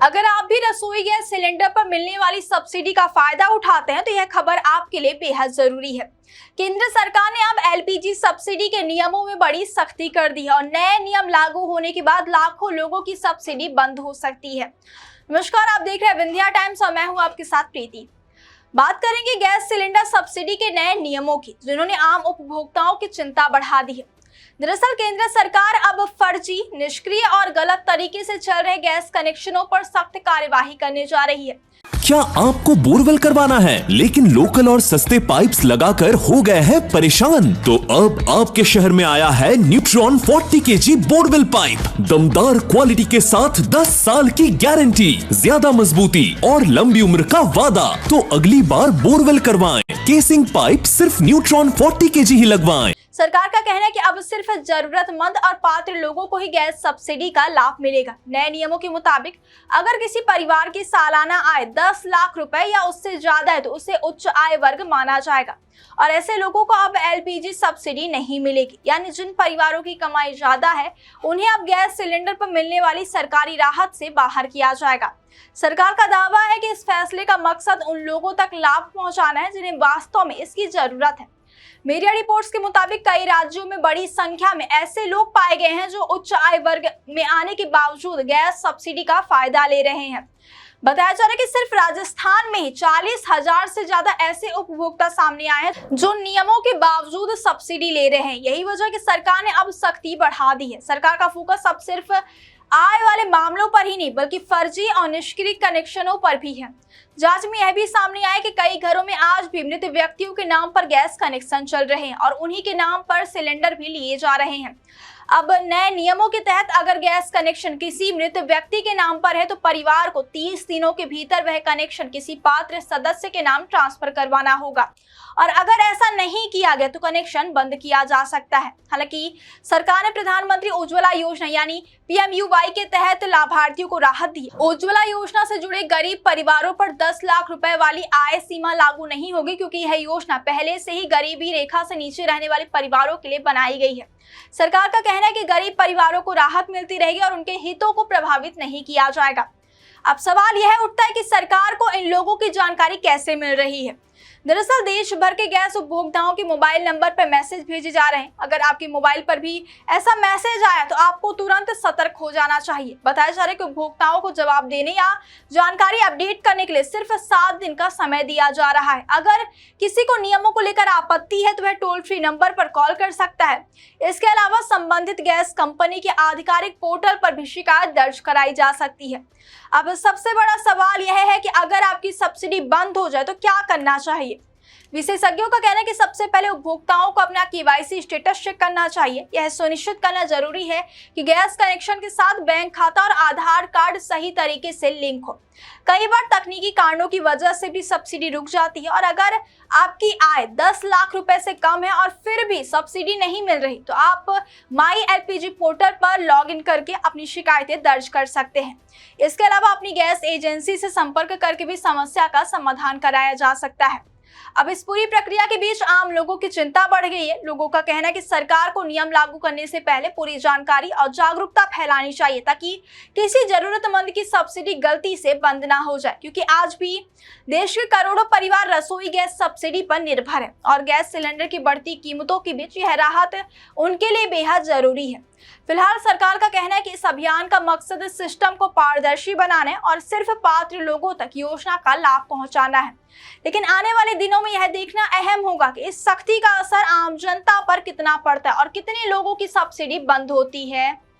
अगर आप भी रसोई गैस सिलेंडर पर मिलने वाली सब्सिडी का फायदा उठाते हैं तो यह खबर आपके लिए बेहद जरूरी है। केंद्र सरकार ने अब एलपीजी सब्सिडी के नियमों में बड़ी सख्ती कर दी है और नए नियम लागू होने के बाद लाखों लोगों की सब्सिडी बंद हो सकती है। नमस्कार, आप देख रहे हैं विंध्या टाइम्स और मैं हूं आपके साथ प्रीति। बात करेंगे गैस सिलेंडर सब्सिडी के नए नियमों की, जिन्होंने आम उपभोक्ताओं की चिंता बढ़ा दी है। दरअसल केंद्र सरकार अब फर्जी, निष्क्रिय और गलत तरीके से चल रहे गैस कनेक्शनों पर सख्त कार्यवाही करने जा रही है। क्या आपको बोरवेल करवाना है लेकिन लोकल और सस्ते पाइप्स लगाकर हो गए हैं परेशान? तो अब आपके शहर में आया है न्यूट्रॉन 40 kg बोरवेल पाइप। दमदार क्वालिटी के साथ 10 साल की गारंटी, ज्यादा मजबूती और लंबी उम्र का वादा। तो अगली बार बोरवेल करवाएं, केसिंग पाइप सिर्फ न्यूट्रॉन 40 kg ही लगवाएं। सरकार का कहना है कि अब सिर्फ जरूरतमंद और पात्र लोगों को ही गैस सब्सिडी का लाभ मिलेगा। नए नियमों के मुताबिक अगर किसी परिवार की सालाना आय 10 लाख रुपए या उससे ज्यादा है तो उसे उच्च आय वर्ग माना जाएगा और ऐसे लोगों को अब एलपीजी सब्सिडी नहीं मिलेगी। यानी जिन परिवारों की कमाई ज्यादा है उन्हें अब गैस सिलेंडर पर मिलने वाली सरकारी राहत से बाहर किया जाएगा। सरकार का दावा है कि इस फैसले का मकसद उन लोगों तक लाभ पहुंचाना है जिन्हें वास्तव में इसकी जरूरत है। मीडिया रिपोर्ट्स के मुताबिक कई राज्यों में बड़ी संख्या में ऐसे लोग पाए गए हैं जो उच्च आय वर्ग में आने के बावजूद गैस सब्सिडी का फायदा ले रहे हैं। बताया जा रहा है कि सिर्फ राजस्थान में ही 40,000 से ज्यादा ऐसे उपभोक्ता सामने आए हैं जो नियमों के बावजूद सब्सिडी ले रहे हैं। यही वजह है कि सरकार ने अब सख्ती बढ़ा दी है। सरकार का फोकस अब सिर्फ आय वाले मामलों पर ही नहीं बल्कि फर्जी और निष्क्रिय कनेक्शनों पर भी है। जांच में यह भी सामने आया कि कई घरों में आज भी मृत व्यक्तियों के नाम पर गैस कनेक्शन चल रहे हैं और उन्हीं के नाम पर सिलेंडर भी लिए जा रहे हैं। अब नए नियमों के तहत अगर गैस कनेक्शन किसी मृत व्यक्ति के नाम पर है तो परिवार को 30 दिनों के भीतर वह कनेक्शन किसी पात्र सदस्य के नाम ट्रांसफर करवाना होगा और अगर ऐसा नहीं किया गया तो कनेक्शन बंद किया जा सकता है। हालांकि सरकार ने प्रधानमंत्री उज्ज्वला योजना यानी पीएमयूवाई के तहत लाभार्थियों को राहत दी। उज्ज्वला योजना से जुड़े गरीब परिवारों पर 10 लाख रुपए वाली आय सीमा लागू नहीं होगी, क्योंकि यह योजना पहले से ही गरीबी रेखा से नीचे रहने वाले परिवारों के लिए बनाई गई है। सरकार का कहना है कि गरीब परिवारों को राहत मिलती रहेगी और उनके हितों को प्रभावित नहीं किया जाएगा। अब सवाल यह उठता है कि सरकार को इन लोगों की जानकारी कैसे मिल रही है। दरअसल देश भर के गैस उपभोक्ताओं के मोबाइल नंबर पर मैसेज भेजे जा रहे हैं। अगर आपके मोबाइल पर भी ऐसा मैसेज आया तो आपको तुरंत सतर्क हो जाना चाहिए। बताया जा रहा है कि उपभोक्ताओं को जवाब देने या जानकारी अपडेट करने के लिए सिर्फ 7 दिन का समय दिया जा रहा है। अगर किसी को नियमों को लेकर आपत्ति है तो वह टोल फ्री नंबर पर कॉल कर सकता है। इसके अलावा संबंधित गैस कंपनी के आधिकारिक पोर्टल पर भी शिकायत दर्ज कराई जा सकती है। अब सबसे बड़ा सवाल यह है कि अगर आपकी सब्सिडी बंद हो जाए तो क्या करना चाहिए। विशेषज्ञों का कहना है कि सबसे पहले उपभोक्ताओं को अपना केवाईसी स्टेटस चेक करना चाहिए। यह सुनिश्चित करना जरूरी है कि गैस कनेक्शन के साथ बैंक खाता और आधार कार्ड सही तरीके से लिंक हो। कई बार तकनीकी कारणों की वजह से भी सब्सिडी रुक जाती है और अगर आपकी आय 10 लाख रुपए से कम है और फिर भी सब्सिडी नहीं मिल रही तो आप माई एलपीजी पोर्टल पर लॉग इन करके अपनी शिकायतें दर्ज कर सकते हैं। इसके अलावा अपनी गैस एजेंसी से संपर्क करके भी समस्या का समाधान कराया जा सकता है। अब इस पूरी प्रक्रिया के बीच आम लोगों की चिंता बढ़ गई है। लोगों का कहना है कि सरकार को नियम लागू करने से पहले पूरी जानकारी और जागरूकता फैलानी चाहिए ताकि किसी जरूरतमंद की सब्सिडी गलती से बंद ना हो जाए, क्योंकि आज भी देश के करोड़ों परिवार रसोई गैस सब्सिडी पर निर्भर है और गैस सिलेंडर की बढ़ती कीमतों के बीच यह राहत उनके लिए बेहद जरूरी है। फिलहाल सरकार का कहना है कि इस अभियान का मकसद सिस्टम को पारदर्शी बनाना है और सिर्फ पात्र लोगों तक योजना का लाभ पहुंचाना है। लेकिन आने वाले दिनों में यह देखना अहम होगा कि इस सख्ती का असर आम जनता पर कितना पड़ता है और कितने लोगों की सब्सिडी बंद होती है।